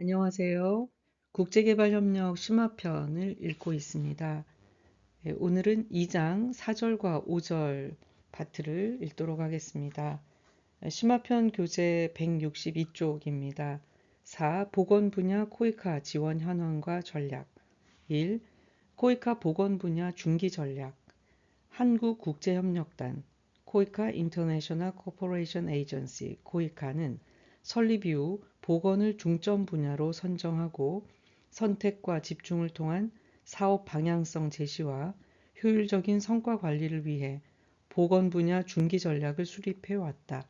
안녕하세요. 국제개발협력 심화편을 읽고 있습니다. 오늘은 2장 4절과 5절 파트를 읽도록 하겠습니다. 심화편 교재 162쪽입니다. 4. 보건 분야 코이카 지원 현황과 전략. 1. 코이카 보건 분야 중기 전략. 한국국제협력단 코이카 인터내셔널 코퍼레이션 에이전시 코이카는 설립 이후 보건을 중점 분야로 선정하고 선택과 집중을 통한 사업 방향성 제시와 효율적인 성과 관리를 위해 보건 분야 중기 전략을 수립해 왔다.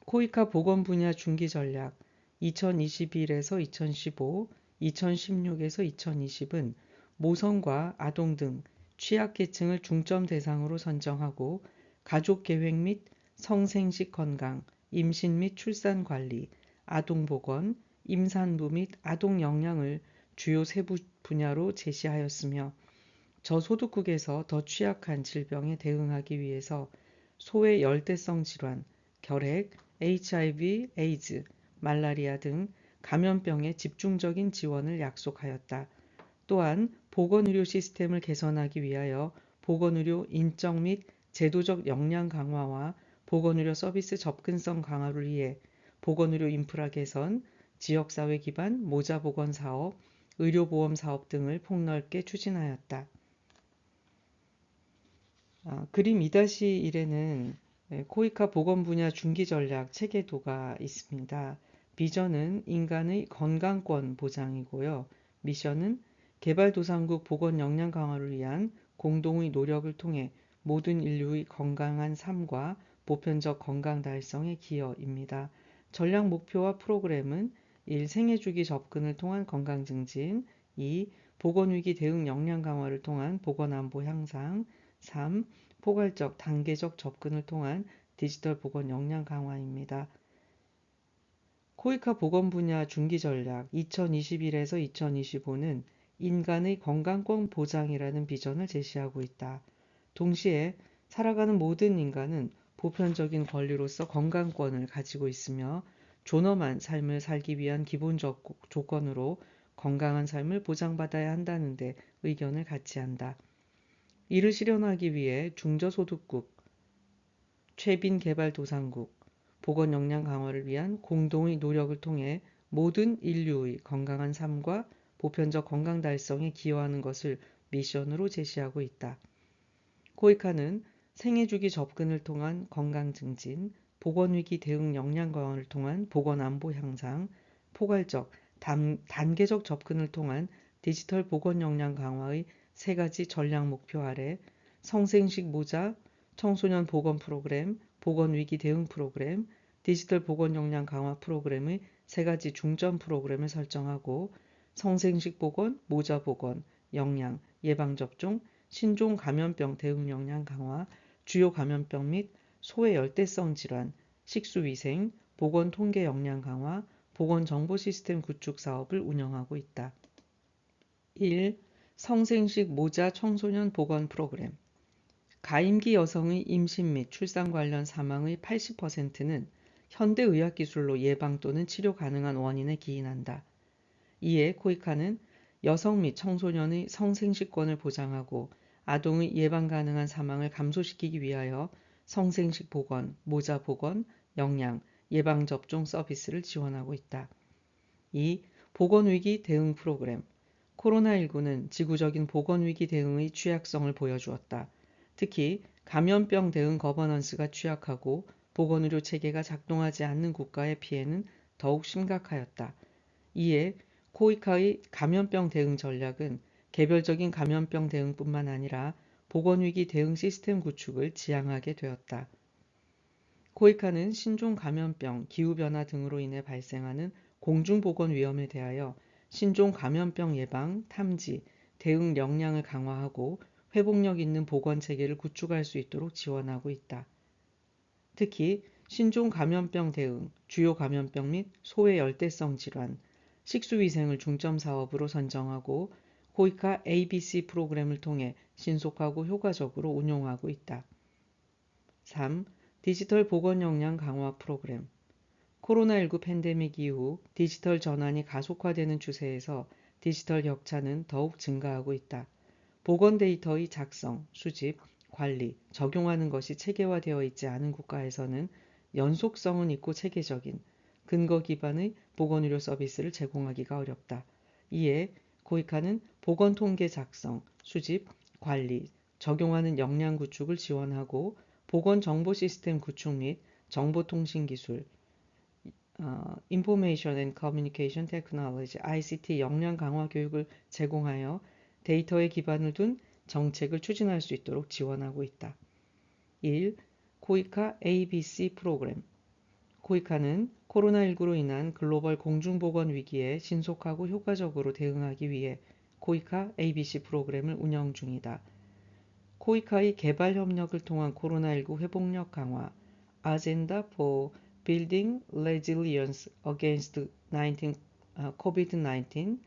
코이카 보건 분야 중기 전략 2021에서 2015, 2016에서 2020은 모성과 아동 등 취약계층을 중점 대상으로 선정하고 가족계획 및 성생식 건강, 임신 및 출산 관리, 아동보건, 임산부 및 아동 영양을 주요 세부 분야로 제시하였으며 저소득국에서 더 취약한 질병에 대응하기 위해서 소외 열대성 질환, 결핵, HIV, 에이즈, 말라리아 등 감염병에 집중적인 지원을 약속하였다. 또한 보건의료 시스템을 개선하기 위하여 보건의료 인적 및 제도적 역량 강화와 보건의료 서비스 접근성 강화를 위해 보건의료 인프라 개선, 지역사회 기반 모자보건 사업, 의료보험 사업 등을 폭넓게 추진하였다. 그림 2-1에는 코이카 보건 분야 중기 전략 체계도가 있습니다. 비전은 인간의 건강권 보장이고요. 미션은 개발도상국 보건 역량 강화를 위한 공동의 노력을 통해 모든 인류의 건강한 삶과 보편적 건강 달성의 기여입니다. 전략 목표와 프로그램은 1. 생애주기 접근을 통한 건강 증진, 2. 보건위기 대응 역량 강화를 통한 보건안보 향상, 3. 포괄적 단계적 접근을 통한 디지털 보건 역량 강화입니다. 코이카 보건 분야 중기 전략 2021에서 2025는 인간의 건강권 보장이라는 비전을 제시하고 있다. 동시에 살아가는 모든 인간은 보편적인 권리로서 건강권을 가지고 있으며 존엄한 삶을 살기 위한 기본적 조건으로 건강한 삶을 보장받아야 한다는 데 의견을 같이 한다. 이를 실현하기 위해 중저소득국, 최빈개발도상국, 보건 역량 강화를 위한 공동의 노력을 통해 모든 인류의 건강한 삶과 보편적 건강 달성에 기여하는 것을 미션으로 제시하고 있다. 코이카는 생애주기 접근을 통한 건강 증진, 보건위기 대응 역량 강화를 통한 보건안보 향상, 포괄적, 단계적 접근을 통한 디지털 보건 역량 강화의 3가지 전략 목표 아래 성생식 모자, 청소년 보건 프로그램, 보건위기 대응 프로그램, 디지털 보건 역량 강화 프로그램의 3가지 중점 프로그램을 설정하고 성생식 보건, 모자 보건, 역량, 예방접종, 신종 감염병 대응 역량 강화, 주요 감염병 및 소외 열대성 질환, 식수위생, 보건 통계 역량 강화, 보건 정보 시스템 구축 사업을 운영하고 있다. 1. 성생식 모자 청소년 보건 프로그램. 가임기 여성의 임신 및 출산 관련 사망의 80%는 현대의학 기술로 예방 또는 치료 가능한 원인에 기인한다. 이에 코이카는 여성 및 청소년의 성생식권을 보장하고 아동의 예방 가능한 사망을 감소시키기 위하여 성생식 보건, 모자 보건, 영양, 예방접종 서비스를 지원하고 있다. 2. 보건위기 대응 프로그램. 코로나19는 지구적인 보건위기 대응의 취약성을 보여주었다. 특히 감염병 대응 거버넌스가 취약하고 보건의료 체계가 작동하지 않는 국가의 피해는 더욱 심각하였다. 이에 코이카의 감염병 대응 전략은 개별적인 감염병 대응뿐만 아니라 보건위기 대응 시스템 구축을 지향하게 되었다. 코이카는 신종 감염병, 기후변화 등으로 인해 발생하는 공중보건 위험에 대하여 신종 감염병 예방, 탐지, 대응 역량을 강화하고 회복력 있는 보건 체계를 구축할 수 있도록 지원하고 있다. 특히 신종 감염병 대응, 주요 감염병 및 소외 열대성 질환, 식수위생을 중점 사업으로 선정하고 코이카 ABC 프로그램을 통해 신속하고 효과적으로 운용하고 있다. 3. 디지털 보건 역량 강화 프로그램. 코로나19 팬데믹 이후 디지털 전환이 가속화되는 추세에서 디지털 격차는 더욱 증가하고 있다. 보건 데이터의 작성, 수집, 관리, 적용하는 것이 체계화되어 있지 않은 국가에서는 연속성은 있고 체계적인 근거 기반의 보건의료 서비스를 제공하기가 어렵다. 이에 코이카는 보건 통계 작성, 수집, 관리, 적용하는 역량 구축을 지원하고 보건 정보 시스템 구축 및 정보통신 기술, Information and Communication Technology (ICT) 역량 강화 교육을 제공하여 데이터에 기반을 둔 정책을 추진할 수 있도록 지원하고 있다. 1. 코이카 ABC 프로그램. 코이카는 코로나19로 인한 글로벌 공중보건 위기에 신속하고 효과적으로 대응하기 위해 코이카 ABC 프로그램을 운영 중이다. 코이카의 개발 협력을 통한 코로나19 회복력 강화, Agenda for Building Resilience Against COVID-19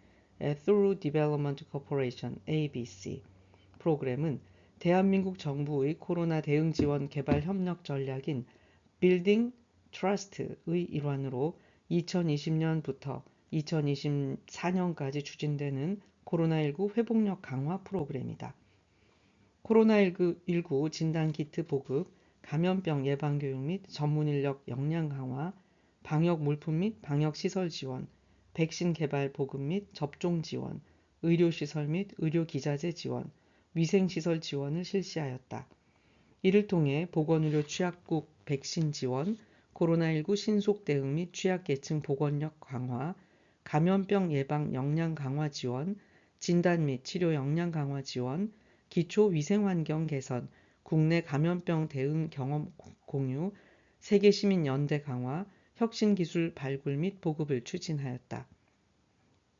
Through Development Cooperation (ABC) 프로그램은 대한민국 정부의 코로나 대응 지원 개발 협력 전략인 Building Trust의 일환으로 2020년부터 2024년까지 추진되는 코로나19 회복력 강화 프로그램이다. 코로나19 진단키트 보급, 감염병 예방교육 및 전문인력 역량 강화, 방역 물품 및 방역시설 지원, 백신 개발 보급 및 접종 지원, 의료시설 및 의료기자재 지원, 위생시설 지원을 실시하였다. 이를 통해 보건의료 취약국 백신 지원, 코로나19 신속 대응 및 취약계층 보건력 강화, 감염병 예방 역량 강화 지원, 진단 및 치료 역량 강화 지원, 기초 위생환경 개선, 국내 감염병 대응 경험 공유, 세계시민연대 강화, 혁신기술 발굴 및 보급을 추진하였다.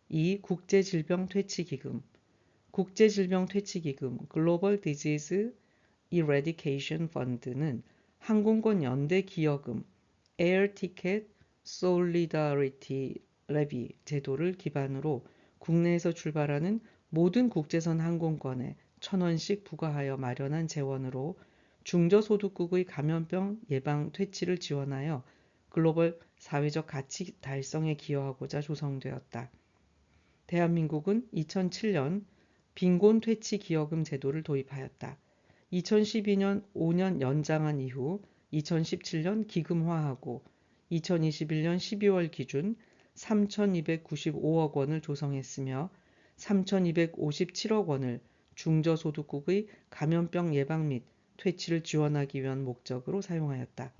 2. 국제질병퇴치기금. 국제질병퇴치기금 Global Disease Eradication Fund는 항공권 연대 기여금 Air Ticket Solidarity Levy 제도를 기반으로 국내에서 출발하는 모든 국제선 항공권에 1,000원씩 부과하여 마련한 재원으로 중저소득국의 감염병 예방 퇴치를 지원하여 글로벌 사회적 가치 달성에 기여하고자 조성되었다. 대한민국은 2007년 빈곤 퇴치 기여금 제도를 도입하였다. 2012년 5년 연장한 이후 2017년 기금화하고 2021년 12월 기준 3,295억 원을 조성했으며 3,257억 원을 중저소득국의 감염병 예방 및 퇴치를 지원하기 위한 목적으로 사용하였다.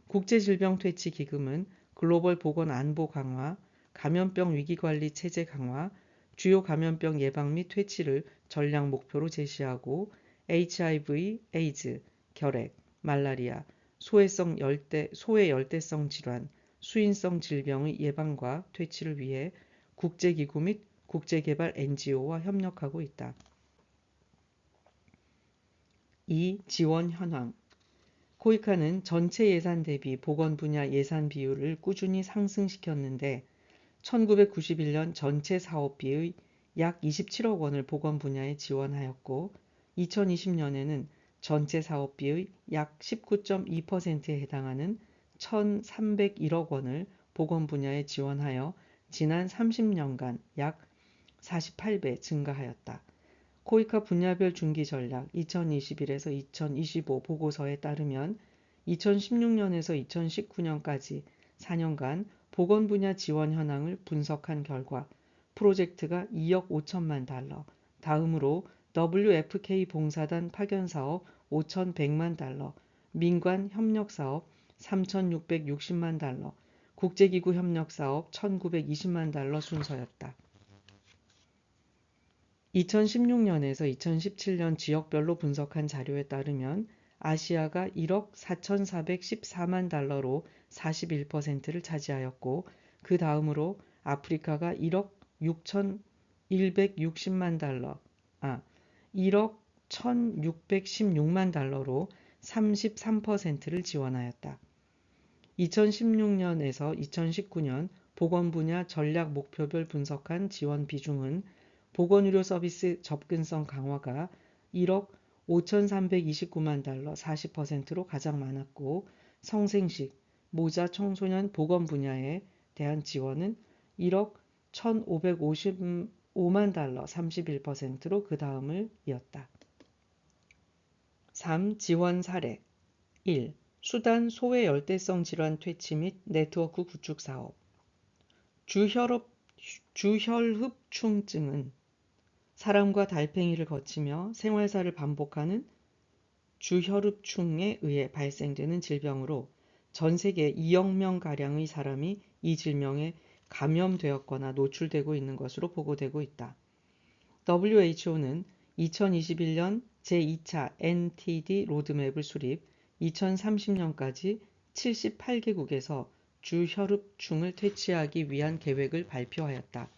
국제질병퇴치기금은 글로벌 보건 안보 강화, 감염병 위기관리 체제 강화, 주요 감염병 예방 및 퇴치를 전략 목표로 제시하고 HIV, 에이즈, 결핵, 말라리아, 소외열대성 질환, 수인성 질병의 예방과 퇴치를 위해 국제기구 및 국제개발 NGO와 협력하고 있다. 2. 지원 현황. 코이카는 전체 예산 대비 보건 분야 예산 비율을 꾸준히 상승시켰는데 1991년 전체 사업비의 약 27억 원을 보건 분야에 지원하였고 2020년에는 전체 사업비의 약 19.2%에 해당하는 1,301억 원을 보건 분야에 지원하여 지난 30년간 약 48배 증가하였다. 코이카 분야별 중기 전략 2021에서 2025 보고서에 따르면 2016년에서 2019년까지 4년간 보건 분야 지원 현황을 분석한 결과 프로젝트가 2억 5천만 달러, 다음으로 WFK 봉사단 파견 사업 5,100만 달러, 민관 협력 사업 3,660만 달러, 국제기구 협력 사업 1,920만 달러 순서였다. 2016년에서 2017년 지역별로 분석한 자료에 따르면 아시아가 1억 4,414만 달러로 41%를 차지하였고 그 다음으로 아프리카가 1억 6,160만 달러, 1억 1,616만 달러로 33%를 지원하였다. 2016년에서 2019년 보건 분야 전략 목표별 분석한 지원 비중은 보건의료 서비스 접근성 강화가 1억 5,329만 달러 40%로 가장 많았고 성생식, 모자 청소년 보건 분야에 대한 지원은 1억 1,555만 달러 31%로 그 다음을 이었다. 3. 지원 사례 1. 수단 소외 열대성 질환 퇴치 및 네트워크 구축 사업 주혈흡충증은 사람과 달팽이를 거치며 생활사를 반복하는 주혈흡충에 의해 발생되는 질병으로 전 세계 2억 명가량의 사람이 이 질병에 감염되었거나 노출되고 있는 것으로 보고되고 있다. WHO는 2021년 제2차 NTD 로드맵을 수립, 2030년까지 78개국에서 주혈흡충을 퇴치하기 위한 계획을 발표하였다.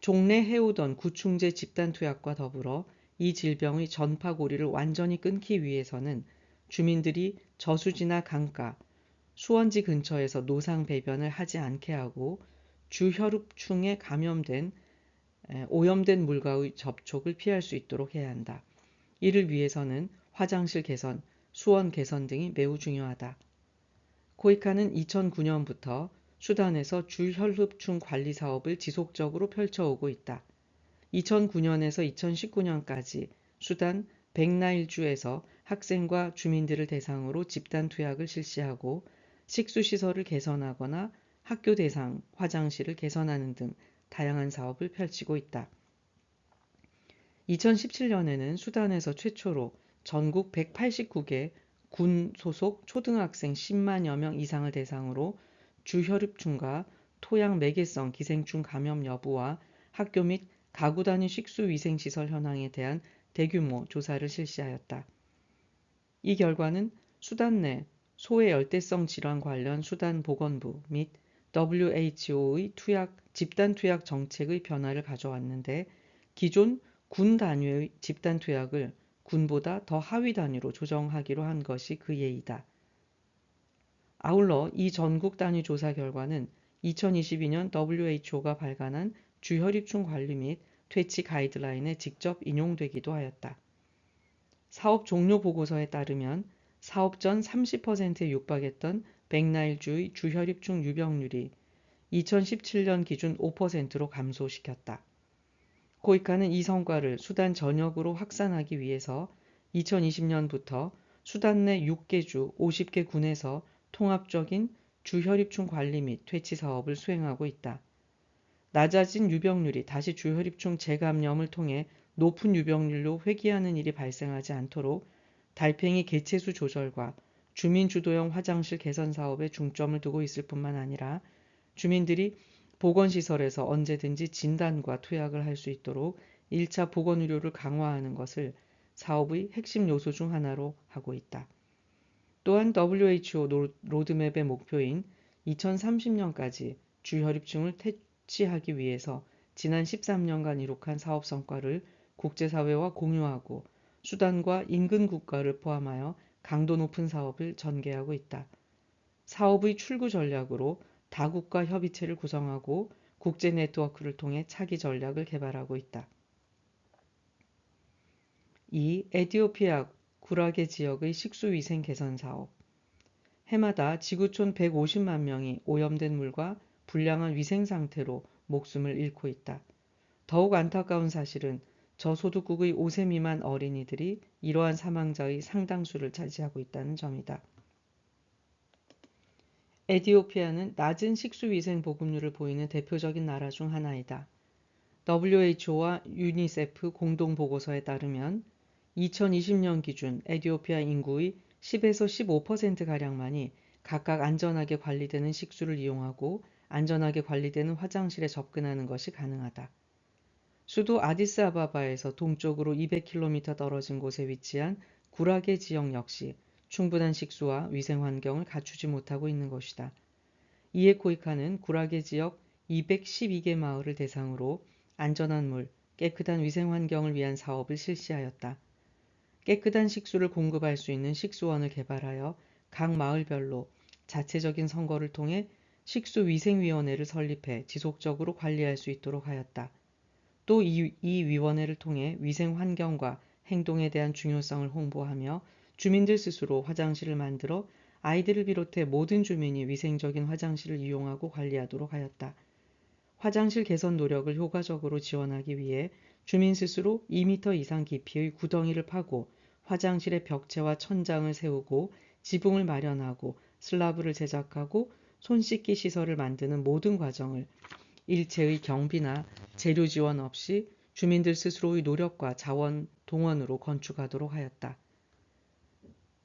종래 해오던 구충제 집단 투약과 더불어 이 질병의 전파 고리를 완전히 끊기 위해서는 주민들이 저수지나 강가, 수원지 근처에서 노상 배변을 하지 않게 하고 주혈흡충에 오염된 물과의 접촉을 피할 수 있도록 해야 한다. 이를 위해서는 화장실 개선, 수원 개선 등이 매우 중요하다. 코이카는 2009년부터 수단에서 주혈흡충 관리 사업을 지속적으로 펼쳐오고 있다. 2009년에서 2019년까지 수단 백나일주에서 학생과 주민들을 대상으로 집단 투약을 실시하고 식수시설을 개선하거나 학교 대상 화장실을 개선하는 등 다양한 사업을 펼치고 있다. 2017년에는 수단에서 최초로 전국 189개 군 소속 초등학생 10만여 명 이상을 대상으로 주혈흡충과 토양 매개성 기생충 감염 여부와 학교 및 가구 단위 식수 위생시설 현황에 대한 대규모 조사를 실시하였다. 이 결과는 수단 내 소외 열대성 질환 관련 수단 보건부 및 WHO의 집단 투약 정책의 변화를 가져왔는데 기존 군 단위의 집단 투약을 군보다 더 하위 단위로 조정하기로 한 것이 그 예이다. 아울러 이 전국 단위 조사 결과는 2022년 WHO가 발간한 주혈입충 관리 및 퇴치 가이드라인에 직접 인용되기도 하였다. 사업 종료 보고서에 따르면 사업 전 30%에 육박했던 백나일주의 주혈입충 유병률이 2017년 기준 5%로 감소시켰다. 코이카는 이 성과를 수단 전역으로 확산하기 위해서 2020년부터 수단 내 6개 주 50개 군에서 통합적인 주혈입충 관리 및 퇴치 사업을 수행하고 있다. 낮아진 유병률이 다시 주혈입충 재감염을 통해 높은 유병률로 회귀하는 일이 발생하지 않도록 달팽이 개체수 조절과 주민 주도형 화장실 개선 사업에 중점을 두고 있을 뿐만 아니라 주민들이 보건시설에서 언제든지 진단과 투약을 할 수 있도록 1차 보건의료를 강화하는 것을 사업의 핵심 요소 중 하나로 하고 있다. 또한 WHO 로드맵의 목표인 2030년까지 주혈입충을 퇴치하기 위해서 지난 13년간 이룩한 사업 성과를 국제사회와 공유하고 수단과 인근 국가를 포함하여 강도 높은 사업을 전개하고 있다. 사업의 출구 전략으로 다국가 협의체를 구성하고 국제 네트워크를 통해 차기 전략을 개발하고 있다. 2. 에티오피아 구라게 지역의 식수위생 개선 사업 해마다 지구촌 150만 명이 오염된 물과 불량한 위생 상태로 목숨을 잃고 있다. 더욱 안타까운 사실은 저소득국의 5세 미만 어린이들이 이러한 사망자의 상당수를 차지하고 있다는 점이다. 에티오피아는 낮은 식수위생 보급률을 보이는 대표적인 나라 중 하나이다. WHO와 유니세프 공동보고서에 따르면 2020년 기준 에티오피아 인구의 10에서 15%가량만이 각각 안전하게 관리되는 식수를 이용하고 안전하게 관리되는 화장실에 접근하는 것이 가능하다. 수도 아디스아바바에서 동쪽으로 200km 떨어진 곳에 위치한 구라게 지역 역시 충분한 식수와 위생 환경을 갖추지 못하고 있는 것이다. 이에 코이카는 구라게 지역 212개 마을을 대상으로 안전한 물, 깨끗한 위생 환경을 위한 사업을 실시하였다. 깨끗한 식수를 공급할 수 있는 식수원을 개발하여 각 마을별로 자체적인 선거를 통해 식수위생위원회를 설립해 지속적으로 관리할 수 있도록 하였다. 또 이 위원회를 통해 위생 환경과 행동에 대한 중요성을 홍보하며 주민들 스스로 화장실을 만들어 아이들을 비롯해 모든 주민이 위생적인 화장실을 이용하고 관리하도록 하였다. 화장실 개선 노력을 효과적으로 지원하기 위해 주민 스스로 2m 이상 깊이의 구덩이를 파고 화장실의 벽체와 천장을 세우고 지붕을 마련하고 슬라브를 제작하고 손 씻기 시설을 만드는 모든 과정을 일체의 경비나 재료 지원 없이 주민들 스스로의 노력과 자원 동원으로 건축하도록 하였다.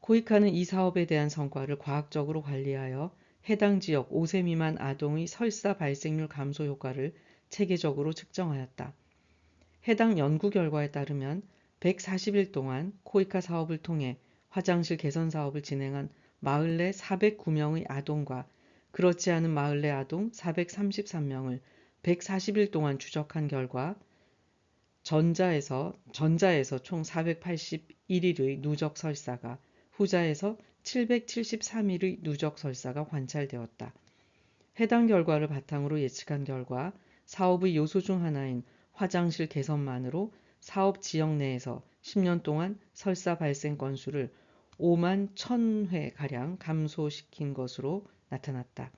코이카는 이 사업에 대한 성과를 과학적으로 관리하여 해당 지역 5세 미만 아동의 설사 발생률 감소 효과를 체계적으로 측정하였다. 해당 연구 결과에 따르면 140일 동안 코이카 사업을 통해 화장실 개선 사업을 진행한 마을 내 409명의 아동과 그렇지 않은 마을 내 아동 433명을 140일 동안 추적한 결과 전자에서 총 481일의 누적 설사가 후자에서 773일의 누적 설사가 관찰되었다. 해당 결과를 바탕으로 예측한 결과 사업의 요소 중 하나인 화장실 개선만으로 사업 지역 내에서 10년 동안 설사 발생 건수를 5만 1000회가량 감소시킨 것으로 나타났다.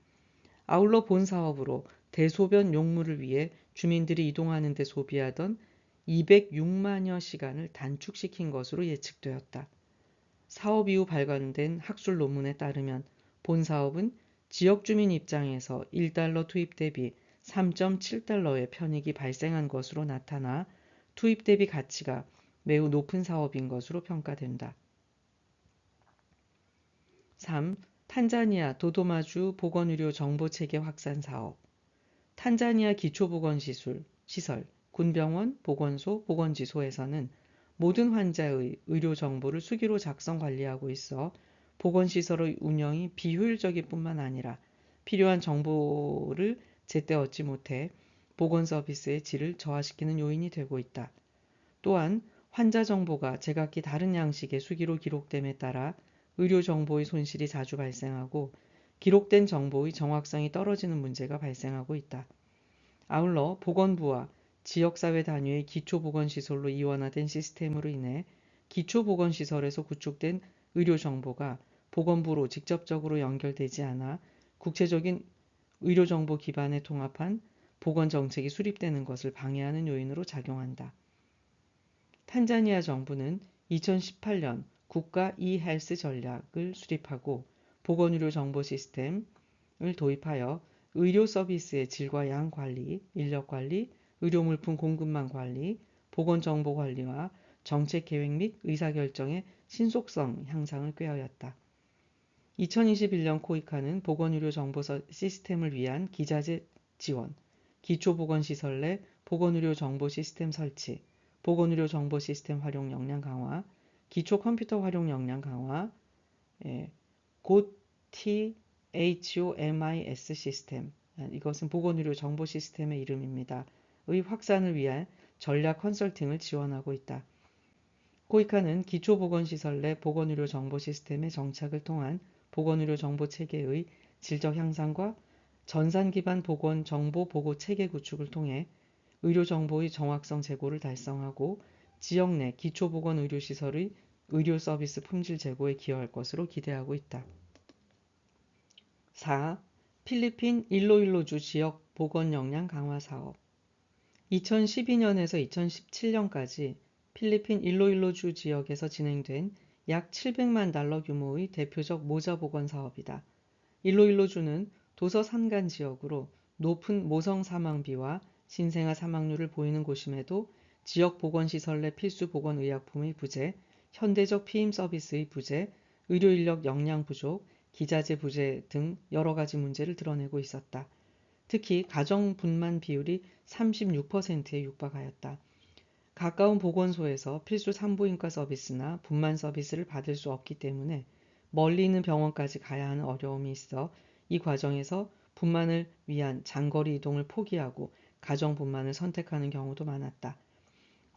아울러 본 사업으로 대소변 용무를 위해 주민들이 이동하는 데 소비하던 206만여 시간을 단축시킨 것으로 예측되었다. 사업 이후 발간된 학술 논문에 따르면 본 사업은 지역 주민 입장에서 1달러 투입 대비 3.7달러의 편익이 발생한 것으로 나타나 투입 대비 가치가 매우 높은 사업인 것으로 평가된다. 3. 탄자니아 도도마주 보건의료 정보체계 확산 사업. 탄자니아 기초보건시설, 군병원, 보건소, 보건지소에서는 모든 환자의 의료 정보를 수기로 작성 관리하고 있어 보건시설의 운영이 비효율적일 뿐만 아니라 필요한 정보를 제때 얻지 못해 보건 서비스의 질을 저하시키는 요인이 되고 있다. 또한 환자 정보가 제각기 다른 양식의 수기로 기록됨에 따라 의료 정보의 손실이 자주 발생하고 기록된 정보의 정확성이 떨어지는 문제가 발생하고 있다. 아울러 보건부와 지역사회 단위의 기초보건시설로 이원화된 시스템으로 인해 기초보건시설에서 구축된 의료정보가 보건부로 직접적으로 연결되지 않아 국제적인 의료정보 기반에 통합한 보건정책이 수립되는 것을 방해하는 요인으로 작용한다. 탄자니아 정부는 2018년 국가 e-헬스 전략을 수립하고 보건의료 정보 시스템을 도입하여 의료 서비스의 질과 양 관리, 인력 관리, 의료물품 공급망 관리, 보건정보 관리와 정책 계획 및 의사결정의 신속성 향상을 꾀하였다. 2021년 코이카는 보건의료 정보 시스템을 위한 기자재 지원, 기초보건시설 내 보건의료 정보 시스템 설치, 보건의료 정보 시스템 활용 역량 강화, 기초 컴퓨터 활용 역량 강화, 곧 THOMIS 시스템, 이것은 보건의료 정보 시스템의 이름입니다. 의 확산을 위한 전략 컨설팅을 지원하고 있다. 코이카는 기초보건시설 내 보건의료 정보 시스템의 정착을 통한 보건의료 정보 체계의 질적 향상과 전산 기반 보건 정보 보고 체계 구축을 통해 의료 정보의 정확성 제고를 달성하고 지역 내 기초보건 의료시설의 의료 서비스 품질 제고에 기여할 것으로 기대하고 있다. 4. 필리핀 일로일로주 지역 보건 역량 강화 사업. 2012년에서 2017년까지 필리핀 일로일로주 지역에서 진행된 약 700만 달러 규모의 대표적 모자 보건 사업이다. 일로일로주는 도서 산간 지역으로 높은 모성 사망비와 신생아 사망률을 보이는 곳임에도 지역 보건시설 내 필수 보건의약품의 부재, 현대적 피임 서비스의 부재, 의료 인력 역량 부족, 기자재 부재 등 여러 가지 문제를 드러내고 있었다. 특히 가정 분만 비율이 36%에 육박하였다. 가까운 보건소에서 필수 산부인과 서비스나 분만 서비스를 받을 수 없기 때문에 멀리 있는 병원까지 가야 하는 어려움이 있어 이 과정에서 분만을 위한 장거리 이동을 포기하고 가정 분만을 선택하는 경우도 많았다.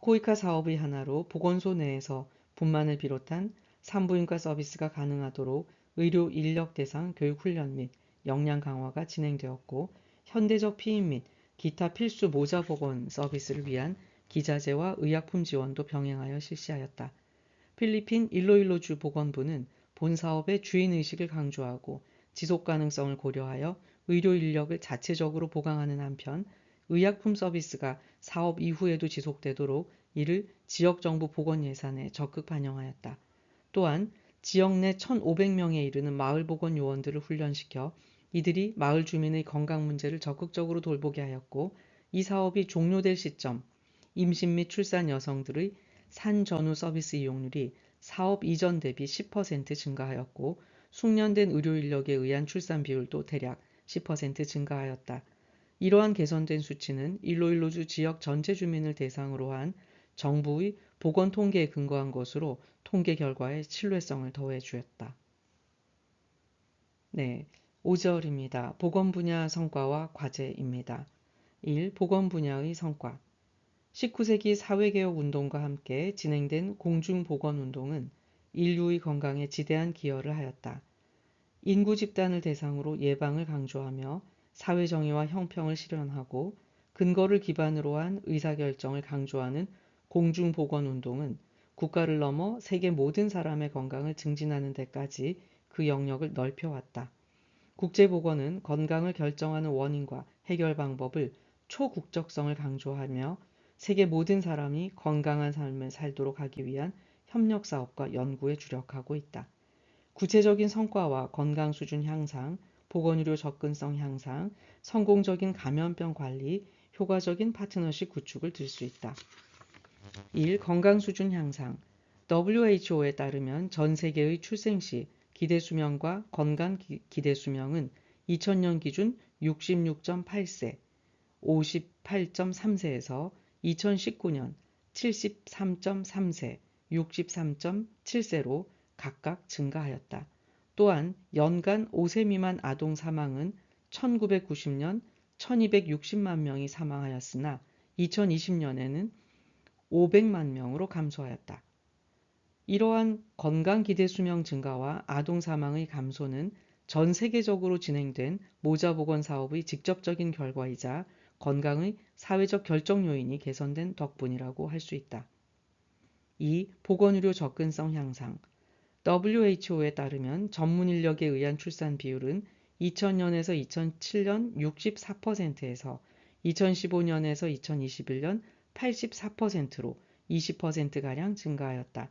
코이카 사업의 하나로 보건소 내에서 분만을 비롯한 산부인과 서비스가 가능하도록 의료 인력 대상 교육 훈련 및 역량 강화가 진행되었고 현대적 피임 및 기타 필수 모자 보건 서비스를 위한 기자재와 의약품 지원도 병행하여 실시하였다. 필리핀 일로일로주 보건부는 본 사업의 주인의식을 강조하고 지속 가능성을 고려하여 의료 인력을 자체적으로 보강하는 한편 의약품 서비스가 사업 이후에도 지속되도록 이를 지역정부 보건 예산에 적극 반영하였다. 또한 지역 내 1,500명에 이르는 마을보건 요원들을 훈련시켜 이들이 마을 주민의 건강 문제를 적극적으로 돌보게 하였고 이 사업이 종료될 시점 임신 및 출산 여성들의 산 전후 서비스 이용률이 사업 이전 대비 10% 증가하였고 숙련된 의료 인력에 의한 출산 비율도 대략 10% 증가하였다. 이러한 개선된 수치는 일로일로주 지역 전체 주민을 대상으로 한 정부의 보건 통계에 근거한 것으로 통계 결과에 신뢰성을 더해 주었다. 네, 5절입니다. 보건 분야 성과와 과제입니다. 1. 보건 분야의 성과 19세기 사회개혁 운동과 함께 진행된 공중보건운동은 인류의 건강에 지대한 기여를 하였다. 인구 집단을 대상으로 예방을 강조하며 사회정의와 형평을 실현하고 근거를 기반으로 한 의사결정을 강조하는 공중보건운동은 국가를 넘어 세계 모든 사람의 건강을 증진하는 데까지 그 영역을 넓혀왔다. 국제보건은 건강을 결정하는 원인과 해결 방법을 초국적성을 강조하며 세계 모든 사람이 건강한 삶을 살도록 하기 위한 협력사업과 연구에 주력하고 있다. 구체적인 성과와 건강 수준 향상, 보건의료 접근성 향상, 성공적인 감염병 관리, 효과적인 파트너십 구축을 들 수 있다. 1. 건강 수준 향상 WHO에 따르면 전 세계의 출생시 기대수명과 건강 기대수명은 2000년 기준 66.8세, 58.3세에서 2019년 73.3세, 63.7세로 각각 증가하였다. 또한 연간 5세 미만 아동 사망은 1990년 1260만 명이 사망하였으나 2020년에는 500만 명으로 감소하였다. 이러한 건강 기대 수명 증가와 아동 사망의 감소는 전 세계적으로 진행된 모자보건 사업의 직접적인 결과이자 건강의 사회적 결정 요인이 개선된 덕분이라고 할 수 있다. 2. 보건의료 접근성 향상 WHO에 따르면 전문 인력에 의한 출산 비율은 2000년에서 2007년 64%에서 2015년에서 2021년 84%로 20%가량 증가하였다.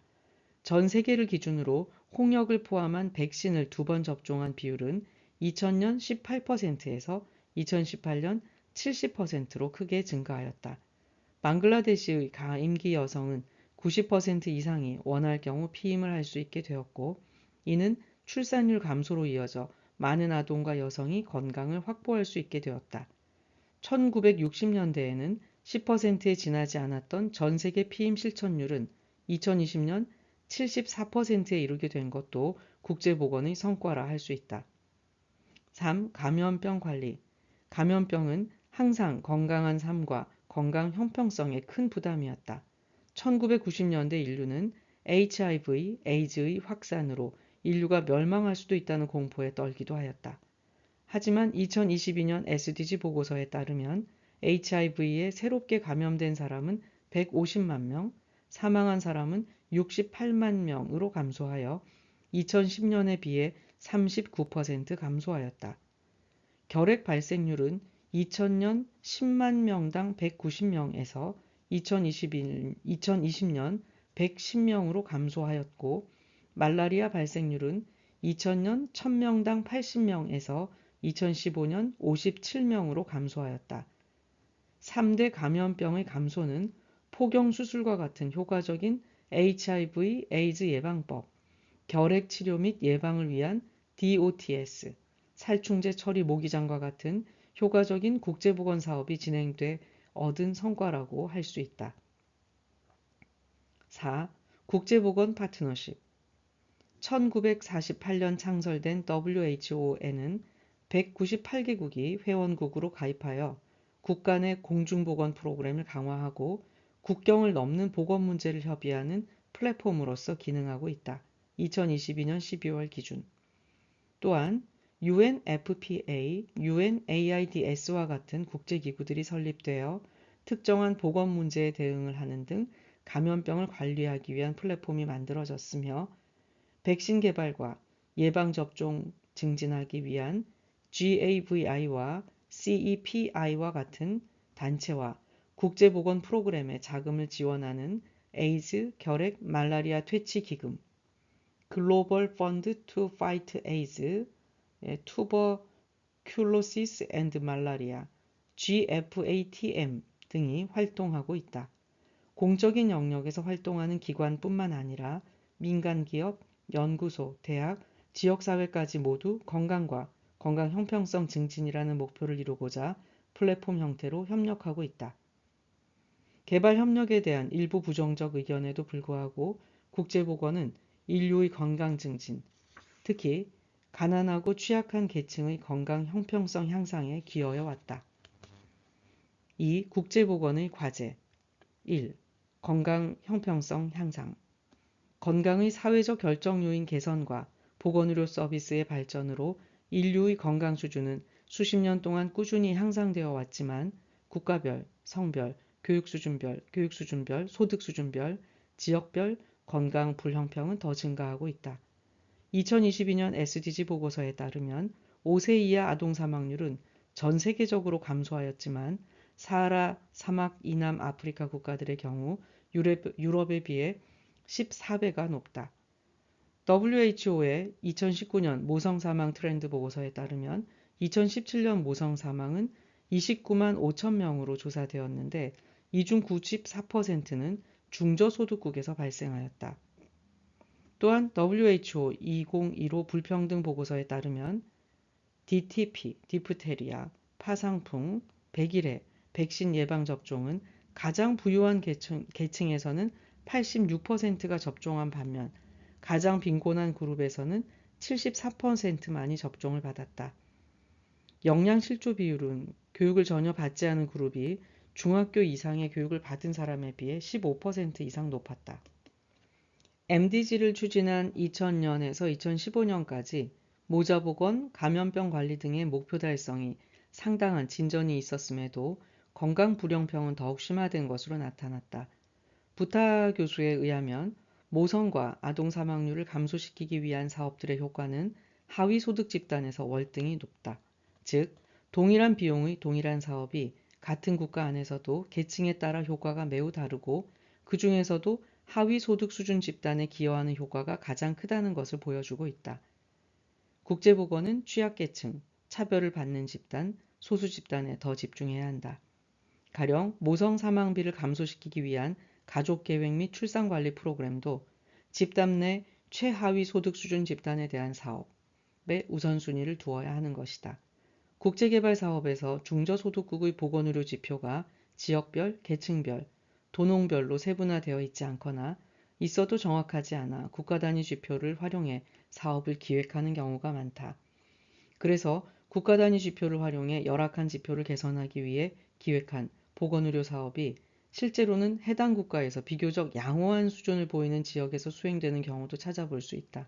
전 세계를 기준으로 홍역을 포함한 백신을 2번 접종한 비율은 2000년 18%에서 2018년 70%로 크게 증가하였다. 방글라데시의 가임기 여성은 90% 이상이 원할 경우 피임을 할 수 있게 되었고 이는 출산율 감소로 이어져 많은 아동과 여성이 건강을 확보할 수 있게 되었다. 1960년대에는 10%에 지나지 않았던 전 세계 피임 실천율은 2020년 74%에 이르게 된 것도 국제보건의 성과라 할 수 있다. 3. 감염병 관리 감염병은 항상 건강한 삶과 건강 형평성에 큰 부담이었다. 1990년대 인류는 HIV, 에이즈의 확산으로 인류가 멸망할 수도 있다는 공포에 떨기도 하였다. 하지만 2022년 SDG 보고서에 따르면 HIV에 새롭게 감염된 사람은 150만 명, 사망한 사람은 68만 명으로 감소하여 2010년에 비해 39% 감소하였다. 결핵 발생률은 2000년 10만 명당 190명에서 2020년 110명으로 감소하였고 말라리아 발생률은 2000년 1000명당 80명에서 2015년 57명으로 감소하였다. 3대 감염병의 감소는 포경수술과 같은 효과적인 HIV, 에이즈 예방법, 결핵 치료 및 예방을 위한 DOTS, 살충제 처리 모기장과 같은 효과적인 국제보건 사업이 진행돼 얻은 성과라고 할 수 있다. 4. 국제보건 파트너십 1948년 창설된 WHO에는 198개국이 회원국으로 가입하여 국가 내 공중보건 프로그램을 강화하고 국경을 넘는 보건 문제를 협의하는 플랫폼으로서 기능하고 있다. 2022년 12월 기준. 또한 UNFPA, UNAIDS와 같은 국제기구들이 설립되어 특정한 보건 문제에 대응을 하는 등 감염병을 관리하기 위한 플랫폼이 만들어졌으며 백신 개발과 예방접종 증진하기 위한 GAVI와 CEPI와 같은 단체와 국제보건 프로그램에 자금을 지원하는 에이즈, 결핵, 말라리아 퇴치 기금, 글로벌 펀드 투 파이트 에이즈, 투버큘로시스 앤드 말라리아, GFATM 등이 활동하고 있다. 공적인 영역에서 활동하는 기관뿐만 아니라 민간 기업, 연구소, 대학, 지역사회까지 모두 건강과 건강 형평성 증진이라는 목표를 이루고자 플랫폼 형태로 협력하고 있다. 개발 협력에 대한 일부 부정적 의견에도 불구하고 국제보건은 인류의 건강 증진, 특히 가난하고 취약한 계층의 건강 형평성 향상에 기여해 왔다. 2. 국제보건의 과제 1. 건강 형평성 향상 건강의 사회적 결정 요인 개선과 보건의료 서비스의 발전으로 인류의 건강 수준은 수십 년 동안 꾸준히 향상되어 왔지만 국가별, 성별, 교육 수준별, 소득 수준별, 지역별 건강 불형평은 더 증가하고 있다. 2022년 SDG 보고서에 따르면 5세 이하 아동 사망률은 전 세계적으로 감소하였지만 사하라 사막 이남 아프리카 국가들의 경우 유럽에 비해 14배가 높다. WHO의 2019년 모성 사망 트렌드 보고서에 따르면 2017년 모성 사망은 29만 5천 명으로 조사되었는데 이 중 94%는 중저소득국에서 발생하였다. 또한 WHO 2015 불평등 보고서에 따르면 DTP, 디프테리아, 파상풍, 백일해, 백신 예방접종은 가장 부유한 계층에서는 86%가 접종한 반면 가장 빈곤한 그룹에서는 74%만이 접종을 받았다. 영양실조 비율은 교육을 전혀 받지 않은 그룹이 중학교 이상의 교육을 받은 사람에 비해 15% 이상 높았다. MDG를 추진한 2000년에서 2015년까지 모자보건, 감염병 관리 등의 목표 달성이 상당한 진전이 있었음에도 건강 불형평은 더욱 심화된 것으로 나타났다. 부타 교수에 의하면 모성과 아동 사망률을 감소시키기 위한 사업들의 효과는 하위 소득 집단에서 월등히 높다. 즉, 동일한 비용의 동일한 사업이 같은 국가 안에서도 계층에 따라 효과가 매우 다르고 그 중에서도 하위 소득 수준 집단에 기여하는 효과가 가장 크다는 것을 보여주고 있다. 국제보건은 취약계층, 차별을 받는 집단, 소수 집단에 더 집중해야 한다. 가령 모성 사망비를 감소시키기 위한 가족계획 및 출산관리 프로그램도 집단 내 최하위 소득 수준 집단에 대한 사업에 우선순위를 두어야 하는 것이다. 국제개발 사업에서 중저소득국의 보건의료 지표가 지역별, 계층별, 도농별로 세분화되어 있지 않거나 있어도 정확하지 않아 국가 단위 지표를 활용해 사업을 기획하는 경우가 많다. 그래서 국가 단위 지표를 활용해 열악한 지표를 개선하기 위해 기획한 보건의료 사업이 실제로는 해당 국가에서 비교적 양호한 수준을 보이는 지역에서 수행되는 경우도 찾아볼 수 있다.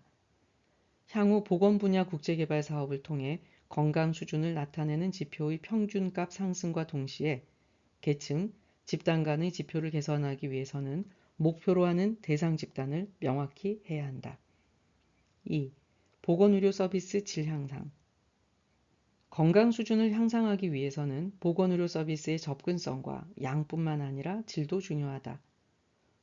향후 보건 분야 국제개발 사업을 통해 건강 수준을 나타내는 지표의 평균값 상승과 동시에 계층, 집단 간의 지표를 개선하기 위해서는 목표로 하는 대상 집단을 명확히 해야 한다. 2. 보건의료 서비스 질 향상 건강 수준을 향상하기 위해서는 보건의료 서비스의 접근성과 양뿐만 아니라 질도 중요하다.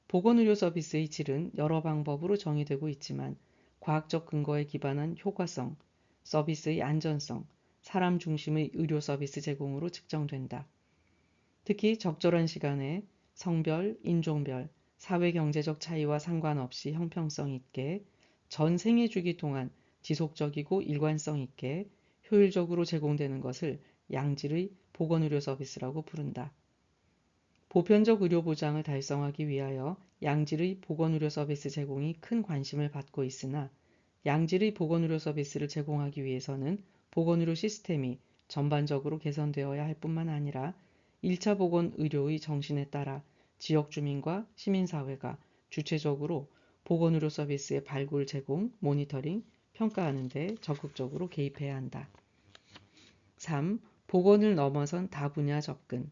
보건의료 서비스의 질은 여러 방법으로 정의되고 있지만 과학적 근거에 기반한 효과성, 서비스의 안전성, 사람 중심의 의료 서비스 제공으로 측정된다. 특히 적절한 시간에 성별, 인종별, 사회경제적 차이와 상관없이 형평성 있게 전 생애 주기 동안 지속적이고 일관성 있게 효율적으로 제공되는 것을 양질의 보건의료 서비스라고 부른다. 보편적 의료 보장을 달성하기 위하여 양질의 보건의료 서비스 제공이 큰 관심을 받고 있으나 양질의 보건의료 서비스를 제공하기 위해서는 보건의료 시스템이 전반적으로 개선되어야 할 뿐만 아니라 1차 보건의료의 정신에 따라 지역 주민과 시민사회가 주체적으로 보건의료 서비스의 발굴, 제공, 모니터링, 평가하는 데 적극적으로 개입해야 한다. 3. 보건을 넘어선 다분야 접근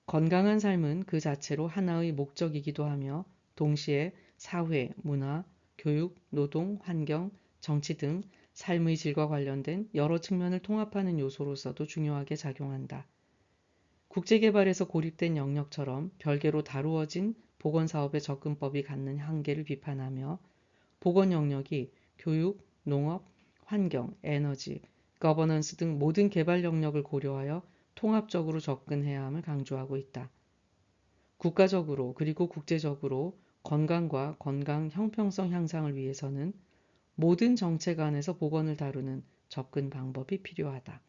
건강한 삶은 그 자체로 하나의 목적이기도 하며 동시에 사회, 문화, 교육, 노동, 환경, 정치 등 삶의 질과 관련된 여러 측면을 통합하는 요소로서도 중요하게 작용한다. 국제개발에서 고립된 영역처럼 별개로 다루어진 보건사업의 접근법이 갖는 한계를 비판하며 보건 영역이 교육, 농업, 환경, 에너지, 거버넌스 등 모든 개발 영역을 고려하여 통합적으로 접근해야 함을 강조하고 있다. 국가적으로 그리고 국제적으로 건강과 건강 형평성 향상을 위해서는 모든 정책 안에서 보건을 다루는 접근 방법이 필요하다.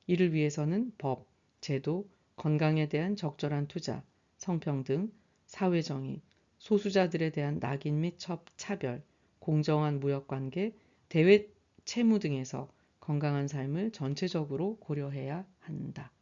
이를 위해서는 법, 제도, 건강에 대한 적절한 투자, 성평등, 사회정의, 소수자들에 대한 낙인 및 차별, 공정한 무역관계, 대외 채무 등에서 건강한 삶을 전체적으로 고려해야 한다.